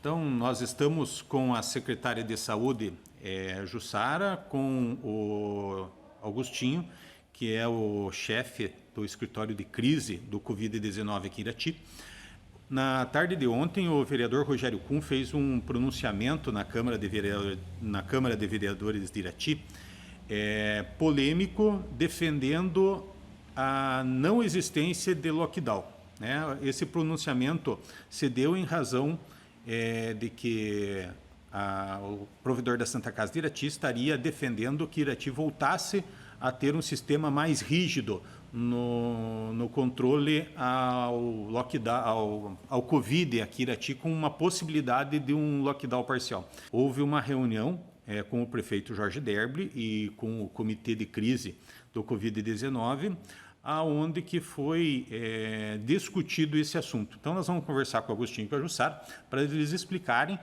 Então, nós estamos com a secretária de Saúde, Jussara, com o Augustinho, que é o chefe do escritório de crise do Covid-19 aqui em Irati. Na tarde de ontem, o vereador Rogério Kuhn fez um pronunciamento na Câmara de Vereadores de Irati, polêmico, defendendo a não existência de lockdown, né? Esse pronunciamento se deu em razão de que o provedor da Santa Casa de Irati estaria defendendo que Irati voltasse a ter um sistema mais rígido no controle ao lockdown, ao Covid aqui em Irati, com uma possibilidade de um lockdown parcial. Houve uma reunião com o prefeito Jorge Derby e com o comitê de crise do Covid-19, aonde que foi discutido esse assunto. Então nós vamos conversar com o Augustinho e com a Jussara para eles explicarem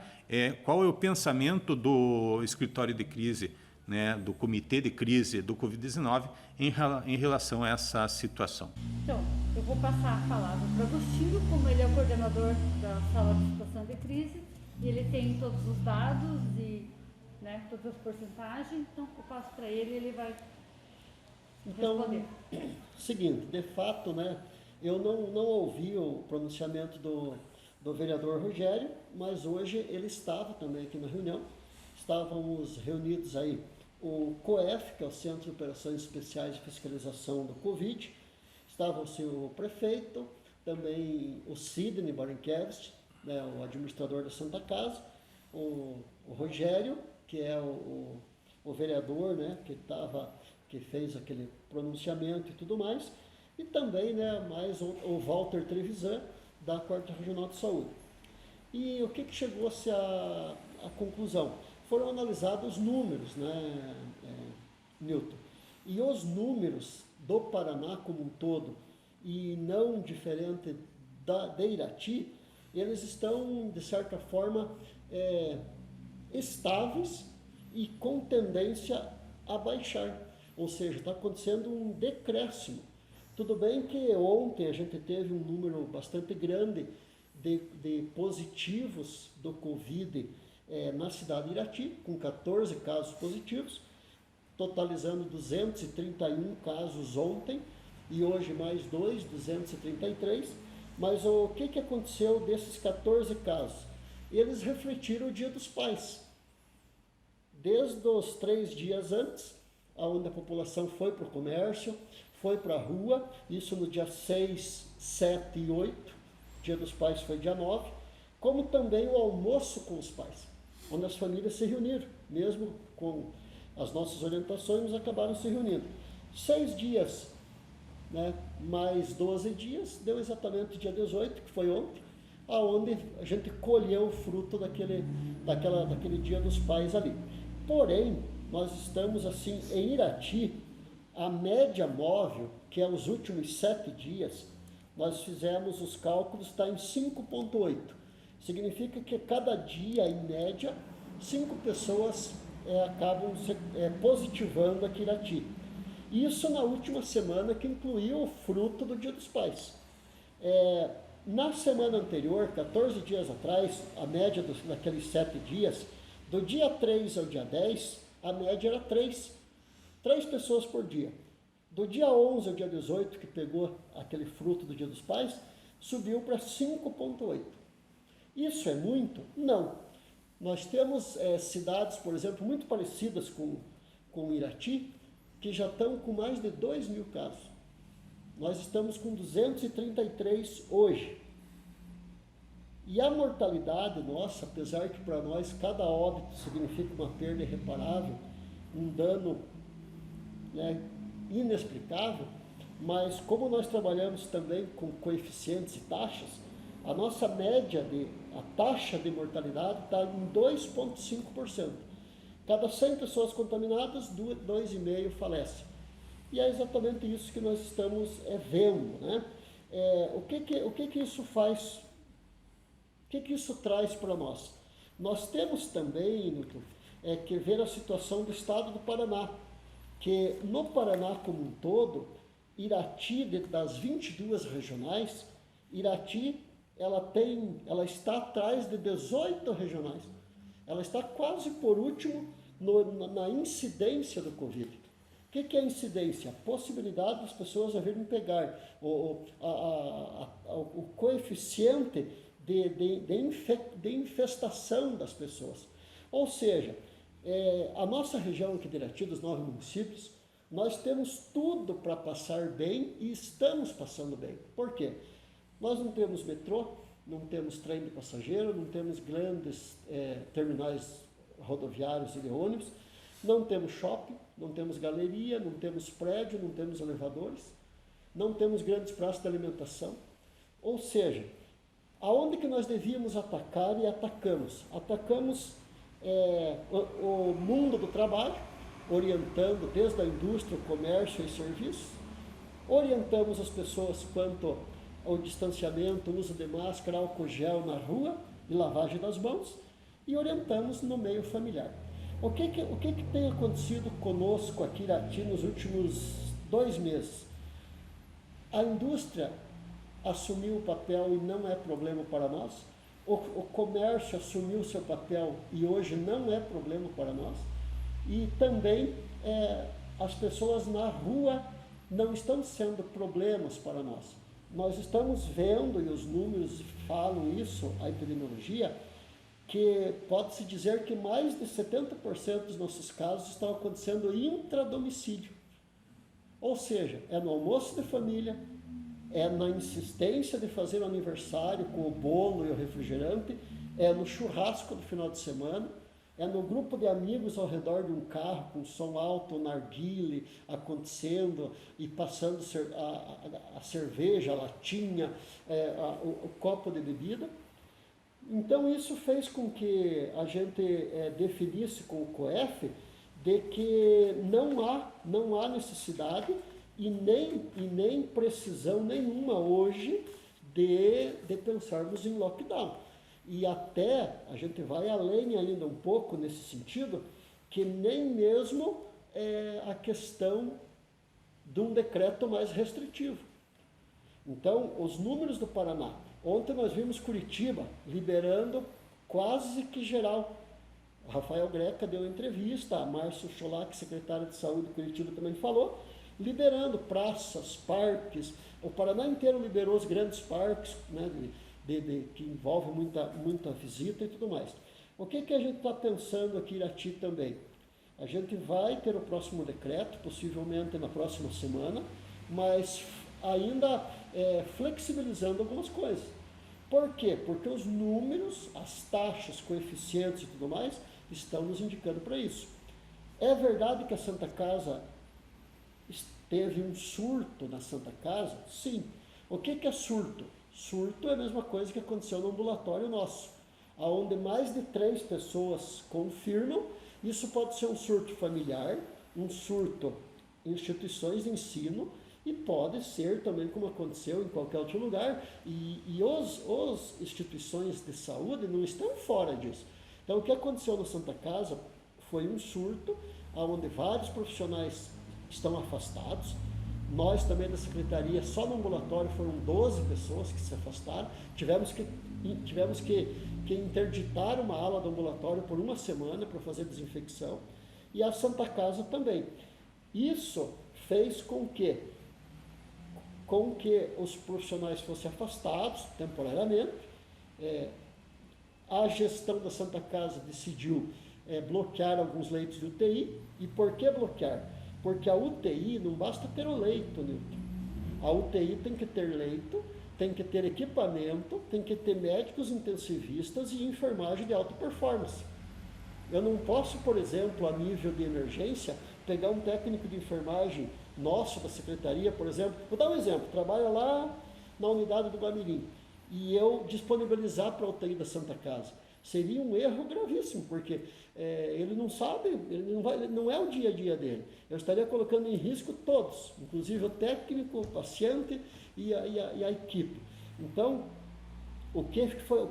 qual é o pensamento do escritório de crise, né, do comitê de crise do Covid-19 em relação a essa situação. Então, eu vou passar a palavra para o Agostinho, como ele é o coordenador da sala de situação de crise, e ele tem todos os dados e, né, todas as porcentagens, então eu passo para ele e ele vai responder. Seguinte, de fato, né, eu não ouvi o pronunciamento do vereador Rogério, mas hoje ele estava também aqui na reunião. Estávamos reunidos aí o COEF, que é o Centro de Operações Especiais de Fiscalização do Covid, estava o senhor prefeito, também o Sidney Barankiewicz, né, o administrador da Santa Casa, o Rogério, que é o vereador, né, que fez aquele pronunciamento e tudo mais, e também, né, mais o Walter Trevisan, da 4ª Regional de Saúde. E o que chegou-se à conclusão? Foram analisados os números, né, Newton? E os números do Paraná como um todo, e não diferente de Irati, eles estão, de certa forma, estáveis e com tendência a baixar. Ou seja, está acontecendo um decréscimo. Tudo bem que ontem a gente teve um número bastante grande de positivos do Covid na cidade de Irati, com 14 casos positivos, totalizando 231 casos ontem, e hoje mais 233. Mas o que aconteceu desses 14 casos? Eles refletiram o Dia dos Pais. Desde os 3 dias antes, onde a população foi para o comércio, foi para a rua, isso no dia 6, 7 e 8, Dia dos Pais foi dia 9, como também o almoço com os pais, onde as famílias se reuniram, mesmo com as nossas orientações, eles acabaram se reunindo. 6 dias, né, mais 12 dias, deu exatamente dia 18, que foi ontem, aonde a gente colheu o fruto daquele Dia dos Pais ali. Porém, nós estamos assim, em Irati, a média móvel, que é os últimos 7 dias, nós fizemos os cálculos, está em 5,8. Significa que cada dia, em média, 5 pessoas acabam positivando aqui em Irati. Isso na última semana, que incluiu o fruto do Dia dos Pais. Na semana anterior, 14 dias atrás, a média daqueles 7 dias, do dia 3 ao dia 10, a média era 3 pessoas por dia. Do dia 11 ao dia 18, que pegou aquele fruto do Dia dos Pais, subiu para 5,8. Isso é muito? Não. Nós temos cidades, por exemplo, muito parecidas com Irati, que já estão com mais de 2.000 casos. Nós estamos com 233 hoje. E a mortalidade nossa, apesar que para nós cada óbito significa uma perda irreparável, um dano, né, inexplicável, mas como nós trabalhamos também com coeficientes e taxas, a nossa média, a taxa de mortalidade está em 2,5%. Cada 100 pessoas contaminadas, 2,5 falecem. E é exatamente isso que nós estamos vendo, né? O que isso faz? O que isso traz para nós? Nós temos também, Nilton, que ver a situação do estado do Paraná, que no Paraná como um todo, Irati, das 22 regionais, Irati ela está atrás de 18 regionais. Ela está quase por último na incidência do Covid. O que é a incidência? A possibilidade das pessoas a virem pegar o coeficiente de infestação das pessoas. Ou seja, a nossa região aqui de Irati, dos 9 municípios, nós temos tudo para passar bem e estamos passando bem. Por quê? Nós não temos metrô, não temos trem de passageiro, não temos grandes terminais rodoviários e de ônibus, não temos shopping, não temos galeria, não temos prédio, não temos elevadores, não temos grandes praças de alimentação. Ou seja, aonde que nós devíamos atacar e atacamos? Atacamos o mundo do trabalho, orientando desde a indústria, o comércio e serviços, orientamos as pessoas quanto ao distanciamento, uso de máscara, álcool gel na rua e lavagem das mãos, e orientamos no meio familiar. O que tem acontecido conosco aqui em Irati nos últimos 2 meses? A indústria assumiu o papel e não é problema para nós. O comércio assumiu o seu papel e hoje não é problema para nós. E também as pessoas na rua não estão sendo problemas para nós. Nós estamos vendo, e os números falam isso, a epidemiologia, que pode-se dizer que mais de 70% dos nossos casos estão acontecendo intradomicílio. Ou seja, é no almoço de família, é na insistência de fazer o aniversário com o bolo e o refrigerante, é no churrasco do final de semana, é no grupo de amigos ao redor de um carro com som alto, narguile acontecendo e passando a cerveja, a latinha, o copo de bebida. Então isso fez com que a gente definisse com o COEF de que não há necessidade e nem precisão nenhuma hoje de pensarmos em lockdown. E até a gente vai além ainda um pouco nesse sentido, que nem mesmo a questão de um decreto mais restritivo. Então, os números do Paraná. Ontem nós vimos Curitiba liberando quase que geral. O Rafael Greca deu entrevista, a Márcio Cholac, secretário de Saúde de Curitiba, também falou, liberando praças, parques. O Paraná inteiro liberou os grandes parques, né, que envolve muita visita e tudo mais. O que a gente está pensando aqui em Irati também? A gente vai ter o próximo decreto, possivelmente na próxima semana, mas ainda flexibilizando algumas coisas. Por quê? Porque os números, as taxas, coeficientes e tudo mais, estão nos indicando para isso. É verdade que a Santa Casa teve um surto na Santa Casa? Sim. O que é surto? Surto é a mesma coisa que aconteceu no ambulatório nosso, onde mais de 3 pessoas confirmam. Isso pode ser um surto familiar, um surto em instituições de ensino, e pode ser também como aconteceu em qualquer outro lugar, e as instituições de saúde não estão fora disso. Então o que aconteceu na Santa Casa foi um surto, onde vários profissionais estão afastados. Nós também da Secretaria, só no ambulatório foram 12 pessoas que se afastaram, tivemos que interditar uma ala do ambulatório por 1 semana para fazer desinfecção, e a Santa Casa também. Isso fez com que os profissionais fossem afastados temporariamente. A gestão da Santa Casa decidiu bloquear alguns leitos de UTI. E por que bloquear? Porque a UTI não basta ter o leito, Nilton. A UTI tem que ter leito, tem que ter equipamento, tem que ter médicos intensivistas e enfermagem de alta performance. Eu não posso, por exemplo, a nível de emergência, pegar um técnico de enfermagem nosso, da secretaria, por exemplo, vou dar um exemplo, trabalho lá na unidade do Guamirim, e eu disponibilizar para a UTI da Santa Casa. Seria um erro gravíssimo, porque ele não sabe, não é o dia a dia dele. Eu estaria colocando em risco todos, inclusive o técnico, o paciente e a equipe. Então, o que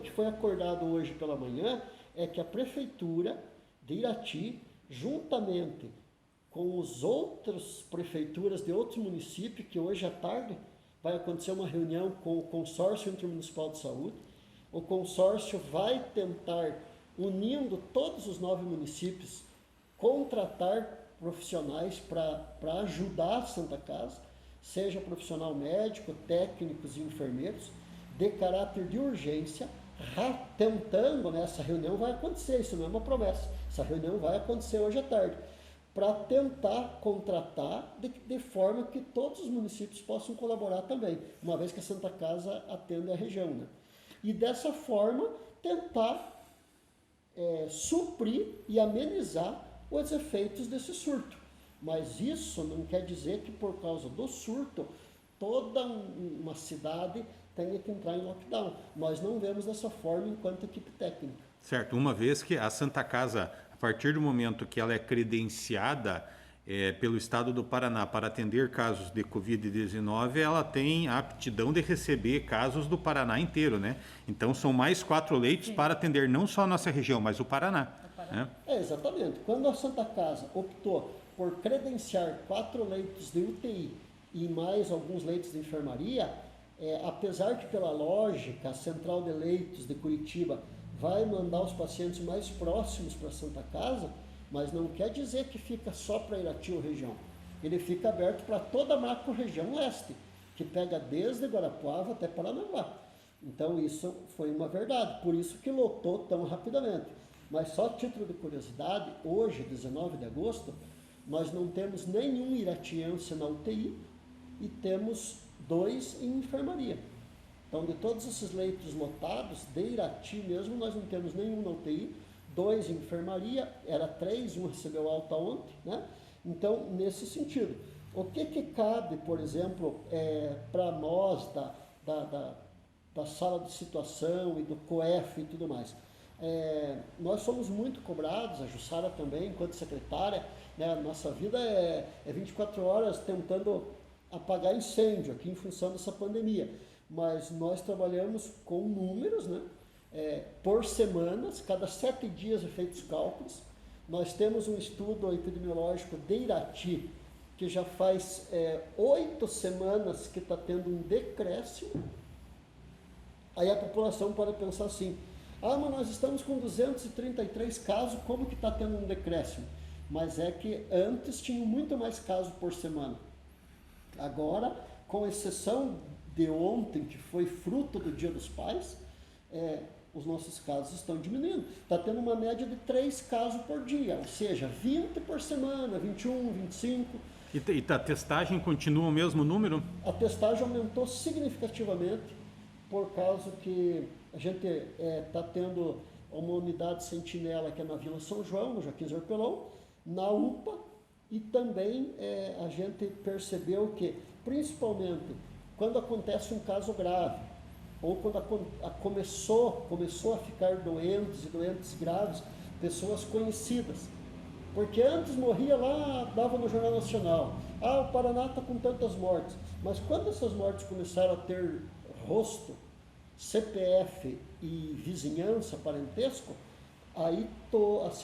foi acordado hoje pela manhã é que a Prefeitura de Irati, juntamente com as outras prefeituras de outros municípios, que hoje à tarde vai acontecer uma reunião com o Consórcio Intermunicipal de Saúde. O consórcio vai tentar, unindo todos os 9 municípios, contratar profissionais para ajudar a Santa Casa, seja profissional médico, técnicos e enfermeiros, de caráter de urgência, tentando, né, essa reunião vai acontecer, isso não é uma promessa, essa reunião vai acontecer hoje à tarde, para tentar contratar de forma que todos os municípios possam colaborar também, uma vez que a Santa Casa atende a região, né? E dessa forma tentar suprir e amenizar os efeitos desse surto. Mas isso não quer dizer que por causa do surto toda uma cidade tenha que entrar em lockdown. Nós não vemos dessa forma enquanto equipe técnica. Certo, uma vez que a Santa Casa, a partir do momento que ela é credenciada pelo Estado do Paraná para atender casos de Covid-19, ela tem a aptidão de receber casos do Paraná inteiro, né? Então são mais 4 leitos Sim. para atender não só a nossa região, mas o Paraná. Né? Exatamente. Quando a Santa Casa optou por credenciar 4 leitos de UTI e mais alguns leitos de enfermaria, apesar que pela lógica a Central de Leitos de Curitiba vai mandar os pacientes mais próximos para a Santa Casa, mas não quer dizer que fica só para Irati ou região. Ele fica aberto para toda a macro-região leste, que pega desde Guarapuava até Paranaguá. Então isso foi uma verdade, por isso que lotou tão rapidamente. Mas só a título de curiosidade, hoje, 19 de agosto, nós não temos nenhum iratiense na UTI e temos 2 em enfermaria. Então, de todos esses leitos lotados, de Irati mesmo, nós não temos nenhum na UTI, 2 em enfermaria, era 3, um recebeu alta ontem, né? Então, nesse sentido, o que cabe, por exemplo, para nós da sala de situação e do COEF e tudo mais? Nós somos muito cobrados, a Jussara também, enquanto secretária, né? Nossa vida é 24 horas tentando apagar incêndio aqui em função dessa pandemia, mas nós trabalhamos com números, né? Por semanas, cada 7 dias é feitos cálculos. Nós temos um estudo epidemiológico de Irati, que já faz 8 semanas que está tendo um decréscimo. Aí a população pode pensar assim, mas nós estamos com 233 casos, como que está tendo um decréscimo? Mas é que antes tinham muito mais casos por semana. Agora, com exceção de ontem, que foi fruto do Dia dos Pais, os nossos casos estão diminuindo. Está tendo uma média de 3 casos por dia, ou seja, 20 por semana, 21, 25. E a testagem continua o mesmo número? A testagem aumentou significativamente, por causa que a gente está tendo uma unidade sentinela que é na Vila São João, no Joaquim Zorpelon, na UPA, e também a gente percebeu que, principalmente, quando acontece um caso grave, ou quando começou a ficar doentes e doentes graves, pessoas conhecidas. Porque antes morria lá, dava no Jornal Nacional, o Paraná está com tantas mortes. Mas quando essas mortes começaram a ter rosto, CPF e vizinhança, parentesco, aí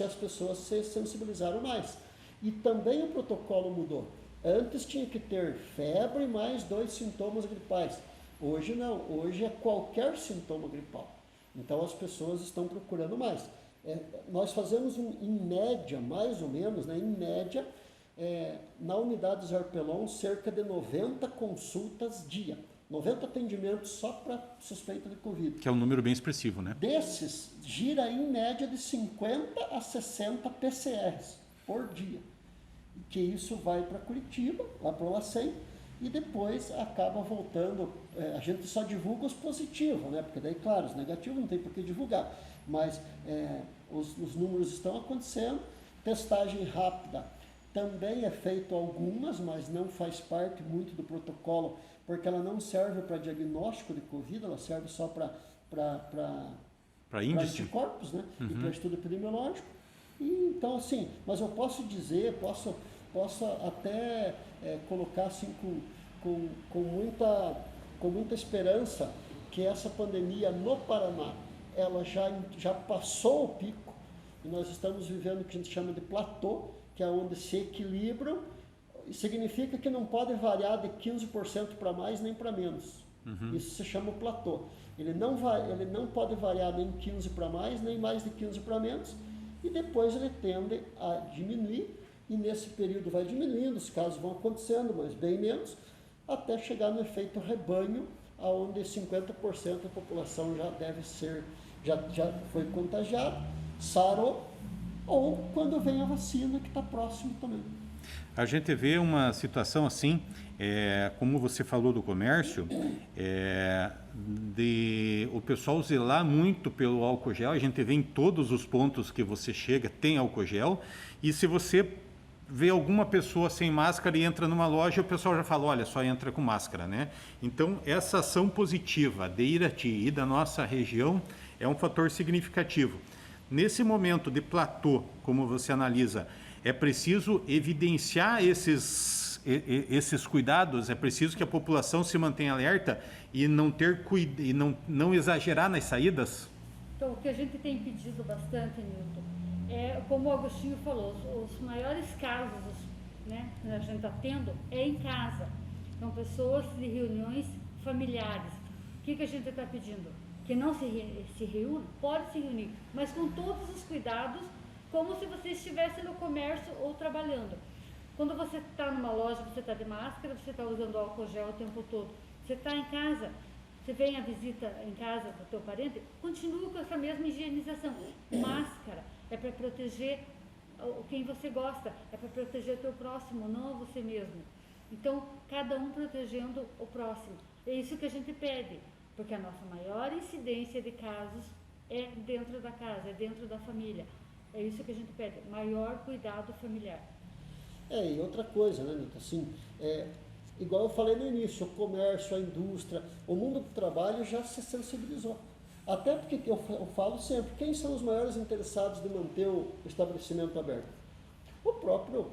as pessoas se sensibilizaram mais. E também o protocolo mudou. Antes tinha que ter febre mais 2 sintomas gripais. Hoje não, hoje é qualquer sintoma gripal. Então as pessoas estão procurando mais. Nós fazemos em média, mais ou menos, né, em média, na unidade de Zarpelon, cerca de 90 consultas dia. 90 atendimentos só para suspeita de Covid. Que é um número bem expressivo, né? Desses, gira em média de 50 a 60 PCRs por dia. Que isso vai para Curitiba, lá para o LACEN, e depois acaba voltando. A gente só divulga os positivos, né? Porque daí, claro, os negativos não tem por que divulgar. Mas os números estão acontecendo. Testagem rápida também é feito algumas, mas não faz parte muito do protocolo, porque ela não serve para diagnóstico de Covid, ela serve só para anticorpos, né? E para estudo epidemiológico. E, então, assim, mas eu posso dizer, posso até colocar assim com muita esperança que essa pandemia no Paraná, ela já passou o pico, e nós estamos vivendo o que a gente chama de platô, que é onde se equilibram significa que não pode variar de 15% para mais nem para menos. Isso se chama platô. Ele não pode variar nem 15 para mais, nem mais de 15 para menos, e depois ele tende a diminuir, e nesse período vai diminuindo, os casos vão acontecendo, mas bem menos, até chegar no efeito rebanho, onde 50% da população já foi contagiada, sarou, ou quando vem a vacina, que está próximo também. A gente vê uma situação assim, como você falou do comércio, de o pessoal zelar muito pelo álcool gel. A gente vê em todos os pontos que você chega, tem álcool gel. E se você vê alguma pessoa sem máscara e entra numa loja, o pessoal já fala, olha, só entra com máscara, né? Então, essa ação positiva de Irati e da nossa região é um fator significativo. Nesse momento de platô, como você analisa, é preciso evidenciar esses cuidados, é preciso que a população se mantenha alerta e não exagerar nas saídas? Então, o que a gente tem pedido bastante, Nilton, como o Agostinho falou, os maiores casos, né, que a gente está tendo é em casa. Então, pessoas de reuniões familiares. O que a gente está pedindo? Que não se reúna, pode se reunir, mas com todos os cuidados, como se você estivesse no comércio ou trabalhando. Quando você está numa loja, você está de máscara, você está usando álcool gel o tempo todo. Você está em casa, você vem à visita em casa do teu parente, continua com essa mesma higienização. Máscara é para proteger quem você gosta, é para proteger o teu próximo, não você mesmo. Então, cada um protegendo o próximo. É isso que a gente pede, porque a nossa maior incidência de casos é dentro da casa, é dentro da família. É isso que a gente pede, maior cuidado familiar. E outra coisa, né, Nilton? Assim, igual eu falei no início, o comércio, a indústria, o mundo do trabalho já se sensibilizou. Até porque eu falo sempre, quem são os maiores interessados de manter o estabelecimento aberto? O próprio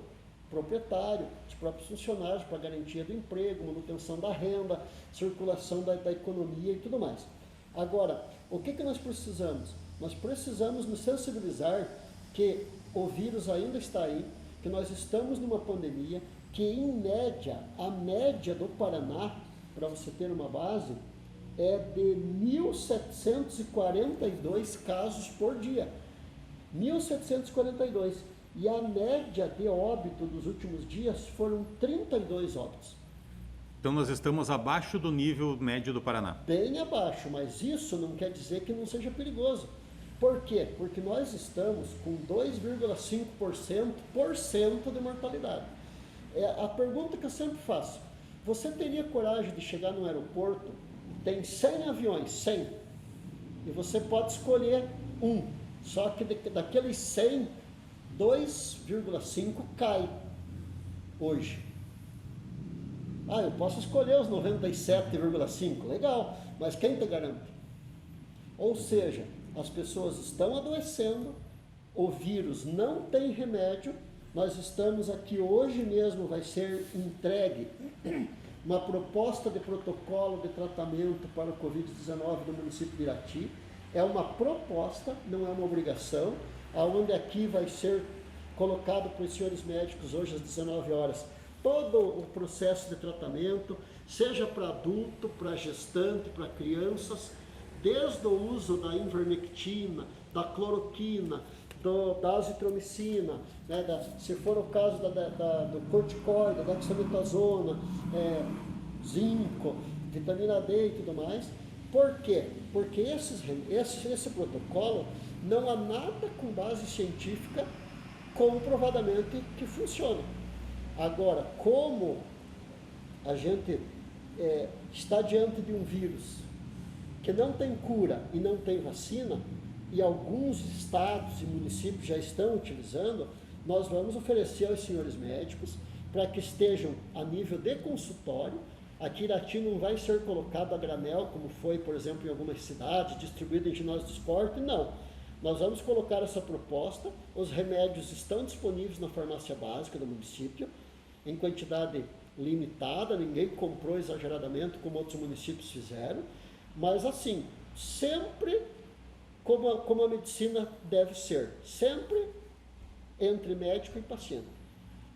proprietário, os próprios funcionários, para garantia do emprego, manutenção da renda, circulação da economia e tudo mais. Agora, o que nós precisamos? Nós precisamos nos sensibilizar que o vírus ainda está aí, que nós estamos numa pandemia, que em média, a média do Paraná, para você ter uma base, é de 1.742 casos por dia. 1.742. E a média de óbito dos últimos dias foram 32 óbitos. Então nós estamos abaixo do nível médio do Paraná. Bem abaixo, mas isso não quer dizer que não seja perigoso. Por quê? Porque nós estamos com 2,5% de mortalidade. A pergunta que eu sempre faço, você teria coragem de chegar no aeroporto, tem 100 aviões, 100, e você pode escolher um, só que daqueles 100, 2,5 cai hoje. Eu posso escolher os 97,5, legal, mas quem te garante? Ou seja, as pessoas estão adoecendo, o vírus não tem remédio, nós estamos aqui hoje mesmo, vai ser entregue uma proposta de protocolo de tratamento para o Covid-19 do município de Irati. É uma proposta, não é uma obrigação, onde aqui vai ser colocado para os senhores médicos hoje às 19 horas todo o processo de tratamento, seja para adulto, para gestante, para crianças, desde o uso da ivermectina, da cloroquina, da azitromicina, né, se for o caso do corticoide, da dexametasona, zinco, vitamina D e tudo mais. Por quê? Porque esse protocolo não há nada com base científica comprovadamente que funciona. Agora, como a gente está diante de um vírus que não tem cura e não tem vacina, e alguns estados e municípios já estão utilizando, nós vamos oferecer aos senhores médicos para que estejam a nível de consultório. Aqui Irati não vai ser colocado a granel, como foi, por exemplo, em algumas cidades, distribuído em ginásios de esporte, não. Nós vamos colocar essa proposta, os remédios estão disponíveis na farmácia básica do município, em quantidade limitada, ninguém comprou exageradamente, como outros municípios fizeram, mas assim, sempre como a medicina deve ser, sempre entre médico e paciente.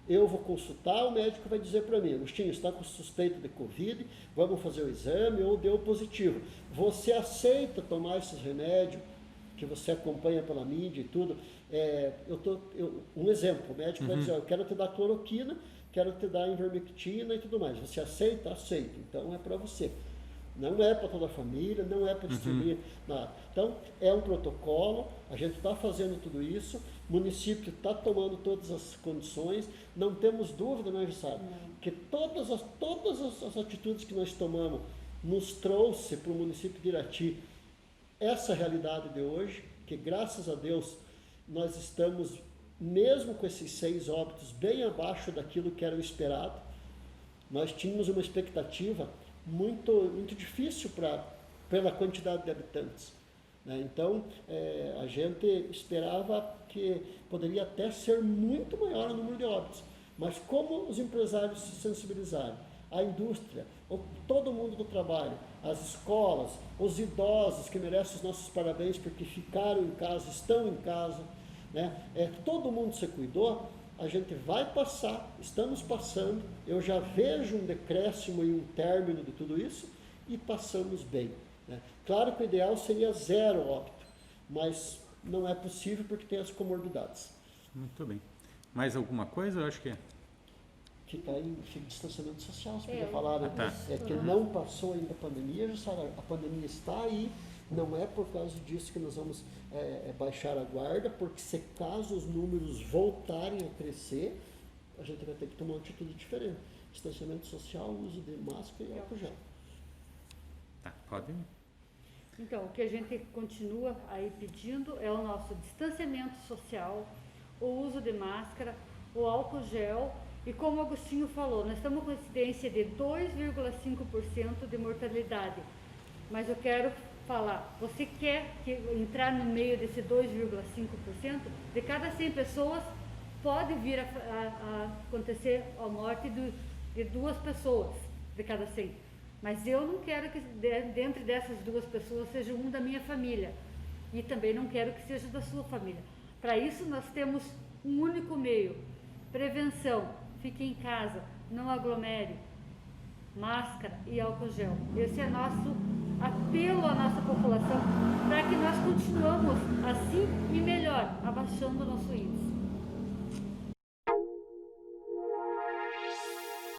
Eu vou consultar, o médico vai dizer para mim, Agostinho, está com suspeita de Covid, vamos fazer o exame, ou deu positivo. Você aceita tomar esses remédios que você acompanha pela mídia e tudo? Um exemplo, o médico vai dizer, eu quero te dar cloroquina, quero te dar ivermectina e tudo mais. Você aceita? Aceito. Então é para você. Não é para toda a família, não é para distribuir nada. Então, é um protocolo, a gente está fazendo tudo isso, o município está tomando todas as condições, não temos dúvida, né, Jussara, que todas as atitudes que nós tomamos nos trouxe para o município de Irati essa realidade de hoje, que graças a Deus nós estamos, mesmo com esses 6 óbitos, bem abaixo daquilo que era o esperado. Nós tínhamos uma expectativa muito difícil pela quantidade de habitantes, né? Então, a gente esperava que poderia até ser muito maior o número de óbitos, mas como os empresários se sensibilizaram, a indústria, todo mundo do trabalho, as escolas, os idosos que merecem os nossos parabéns porque ficaram em casa, estão em casa, né? Todo mundo se cuidou. A gente vai passar, estamos passando, eu já vejo um decréscimo e um término de tudo isso e passamos bem, né? Claro que o ideal seria 0 óbito, mas não é possível porque tem as comorbidades. Muito bem. Mais alguma coisa? Eu acho que Fica em distanciamento social, se puder falar, né? Tá. Que não passou ainda a pandemia, a pandemia está aí, não é por causa disso que nós vamos baixar a guarda, porque se caso os números voltarem a crescer, a gente vai ter que tomar uma atitude diferente. Distanciamento social, uso de máscara e álcool gel. tá, pode. Então, o que a gente continua aí pedindo é o nosso distanciamento social, o uso de máscara, o álcool gel e, como o Agostinho falou, nós estamos com incidência de 2,5% de mortalidade, mas eu quero falar, você quer entrar no meio desse 2,5%? De cada 100 pessoas, pode vir a acontecer a morte de 2 pessoas de cada 100. Mas eu não quero que dentro dessas 2 pessoas seja um da minha família. E também não quero que seja da sua família. Para isso nós temos um único meio. Prevenção. Fique em casa, não aglomere. Máscara e álcool gel. Esse é nosso apelo à nossa população para que nós continuemos assim e melhor, abaixando o nosso índice.